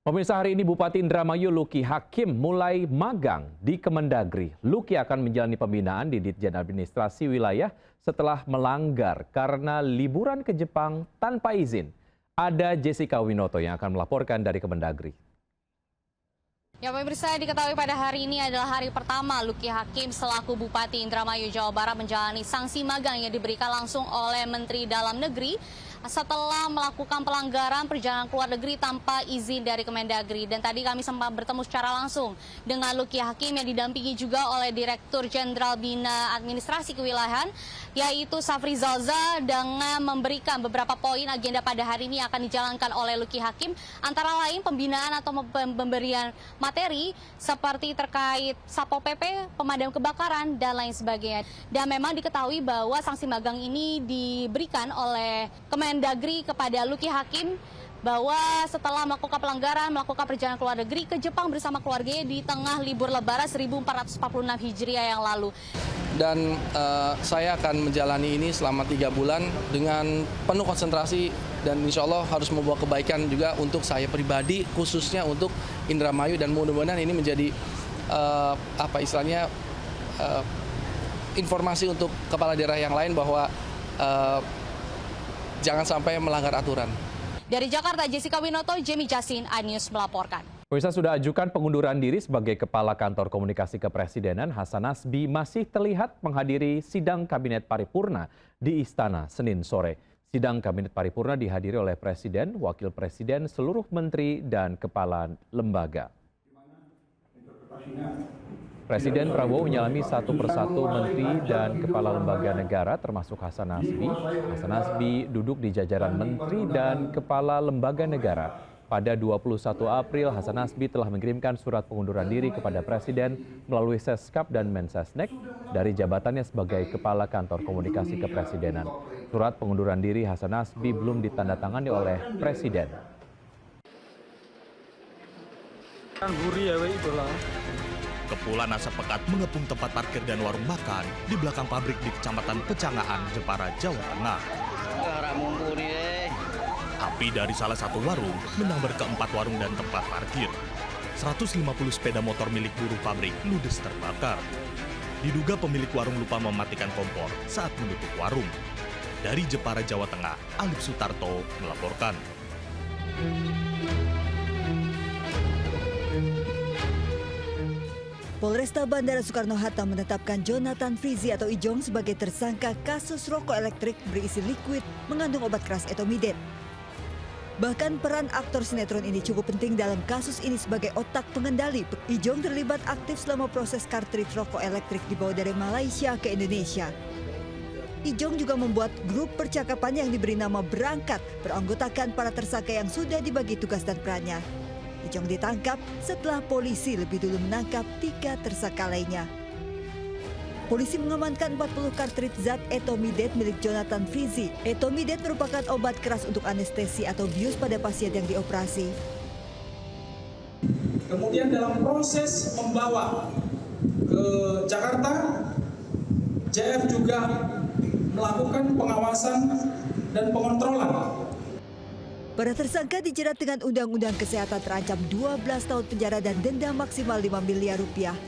Pemirsa, hari ini Bupati Indramayu Luki Hakim mulai magang di Kemendagri. Luki akan menjalani pembinaan di Ditjen Administrasi Wilayah setelah melanggar karena liburan ke Jepang tanpa izin. Ada Jessica Winoto yang akan melaporkan dari Kemendagri. Ya pemirsa, diketahui pada hari ini adalah hari pertama Luki Hakim selaku Bupati Indramayu Jawa Barat menjalani sanksi magang yang diberikan langsung oleh Menteri Dalam Negeri setelah melakukan pelanggaran perjalanan ke luar negeri tanpa izin dari Kemendagri. Dan tadi kami sempat bertemu secara langsung dengan Luki Hakim yang didampingi juga oleh Direktur Jenderal Bina Administrasi Kewilayahan, yaitu Safri Zalza, dengan memberikan beberapa poin agenda pada hari ini akan dijalankan oleh Luki Hakim, antara lain pembinaan atau pemberian materi seperti terkait Satpol PP, pemadam kebakaran, dan lain sebagainya. Dan memang diketahui bahwa sanksi magang ini diberikan oleh Kemendagri kepada Luki Hakim bahwa setelah melakukan pelanggaran, melakukan perjalanan ke luar negeri ke Jepang bersama keluarganya di tengah libur Lebaran 1446 Hijriah yang lalu. Dan saya akan menjalani ini selama 3 bulan dengan penuh konsentrasi dan insya Allah harus membawa kebaikan juga untuk saya pribadi, khususnya untuk Indramayu, dan mudah-mudahan ini menjadi informasi untuk kepala daerah yang lain bahwa jangan sampai melanggar aturan. Dari Jakarta, Jessica Winoto, Jemi Jasin, iNews melaporkan. Pemirsa, sudah ajukan pengunduran diri sebagai Kepala Kantor Komunikasi Kepresidenan, Hasan Nasbi masih terlihat menghadiri sidang Kabinet Paripurna di Istana Senin sore. Sidang Kabinet Paripurna dihadiri oleh Presiden, Wakil Presiden, seluruh menteri, dan kepala lembaga. Presiden Prabowo menyalami satu persatu menteri dan kepala lembaga negara termasuk Hasan Nasbi. Hasan Nasbi duduk di jajaran menteri dan kepala lembaga negara. Pada 21 April, Hasan Nasbi telah mengirimkan surat pengunduran diri kepada Presiden melalui Seskap dan Mensesnek dari jabatannya sebagai Kepala Kantor Komunikasi Kepresidenan. Surat pengunduran diri Hasan Nasbi belum ditandatangani oleh Presiden. Kepulan asap pekat mengepung tempat parkir dan warung makan di belakang pabrik di Kecamatan Pecangaan, Jepara, Jawa Tengah. Api dari salah satu warung menyambar ke 4 warung dan tempat parkir. 150 sepeda motor milik buruh pabrik ludes terbakar. Diduga pemilik warung lupa mematikan kompor saat menutup warung. Dari Jepara, Jawa Tengah, Alif Sutarto melaporkan. Polresta Bandara Soekarno-Hatta menetapkan Jonathan Frizi atau Ijong sebagai tersangka kasus rokok elektrik berisi liquid mengandung obat keras etomidate. Bahkan peran aktor sinetron ini cukup penting dalam kasus ini sebagai otak pengendali. Ijong terlibat aktif selama proses kartrid rokok elektrik dibawa dari Malaysia ke Indonesia. Ijong juga membuat grup percakapan yang diberi nama Berangkat, beranggotakan para tersangka yang sudah dibagi tugas dan perannya. Ijong ditangkap setelah polisi lebih dulu menangkap 3 tersangka lainnya. Polisi mengamankan 40 kartrid zat etomidate milik Jonathan Frizi. Etomidate merupakan obat keras untuk anestesi atau bius pada pasien yang dioperasi. Kemudian dalam proses membawa ke Jakarta, JF juga melakukan pengawasan dan pengontrolan. Para tersangka dijerat dengan Undang-Undang Kesehatan terancam 12 tahun penjara dan denda maksimal 5 miliar rupiah.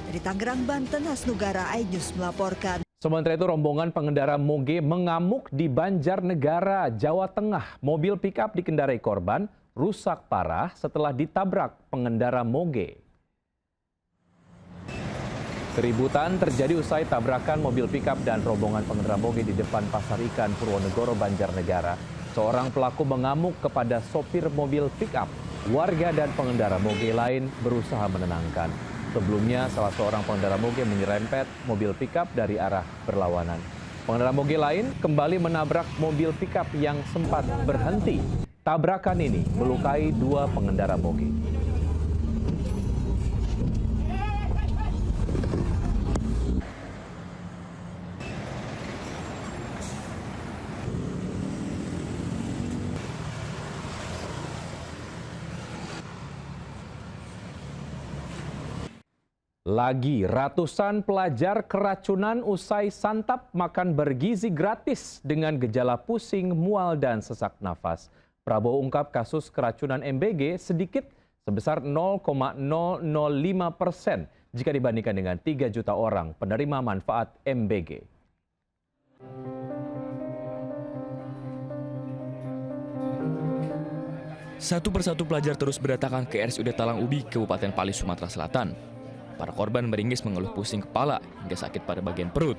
Dari Tangerang, Banten, Hasnugara, iNews melaporkan. Sementara itu, rombongan pengendara moge mengamuk di Banjarnegara, Jawa Tengah. Mobil pick-up dikendarai korban rusak parah setelah ditabrak pengendara moge. Keributan terjadi usai tabrakan mobil pick-up dan rombongan pengendara moge di depan Pasar Ikan Purwonegoro, Banjarnegara. Seorang pelaku mengamuk kepada sopir mobil pick-up. Warga dan pengendara moge lain berusaha menenangkan. Sebelumnya, salah seorang pengendara moge menyerempet mobil pick-up dari arah berlawanan. Pengendara moge lain kembali menabrak mobil pick-up yang sempat berhenti. Tabrakan ini melukai 2 pengendara moge. Lagi, ratusan pelajar keracunan usai santap makan bergizi gratis dengan gejala pusing, mual, dan sesak nafas. Prabowo ungkap kasus keracunan MBG sedikit sebesar 0,005% jika dibandingkan dengan 3 juta orang penerima manfaat MBG. Satu persatu pelajar terus berdatangan ke RSUD Talang Ubi, Kabupaten Pali, Sumatera Selatan. Para korban meringis mengeluh pusing kepala hingga sakit pada bagian perut.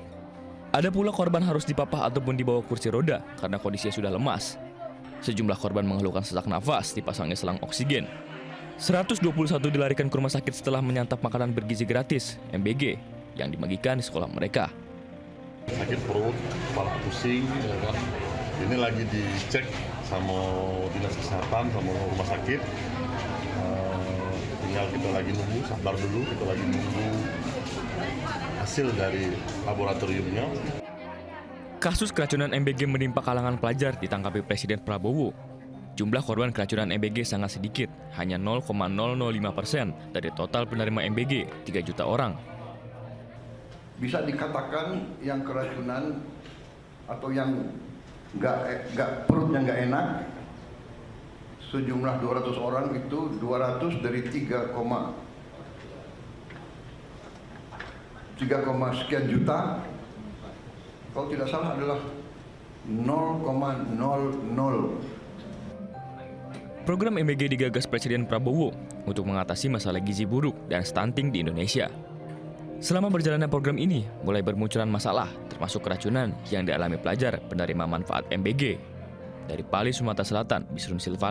Ada pula korban harus dipapah ataupun dibawa kursi roda karena kondisinya sudah lemas. Sejumlah korban mengeluhkan sesak nafas dipasangnya selang oksigen. 121 dilarikan ke rumah sakit setelah menyantap makanan bergizi gratis, MBG, yang dibagikan di sekolah mereka. Sakit perut, kepala pusing, ya kan? Ini lagi dicek sama dinas kesehatan, sama rumah sakit. Tinggal kita lagi nunggu, sabar dulu, kita lagi nunggu hasil dari laboratoriumnya. Kasus keracunan MBG menimpa kalangan pelajar ditanggapi Presiden Prabowo. Jumlah korban keracunan MBG sangat sedikit, hanya 0,005% dari total penerima MBG, 3 juta orang. Bisa dikatakan yang keracunan atau yang perutnya nggak enak, sejumlah 200 orang itu 200 dari 3, sekian juta. Kalau tidak salah adalah 0,00. Program MBG digagas Presiden Prabowo untuk mengatasi masalah gizi buruk dan stunting di Indonesia. Selama berjalannya program ini, mulai bermunculan masalah, termasuk keracunan yang dialami pelajar penerima manfaat MBG. Dari Pali, Sumatera Selatan, Bisrun Silvan,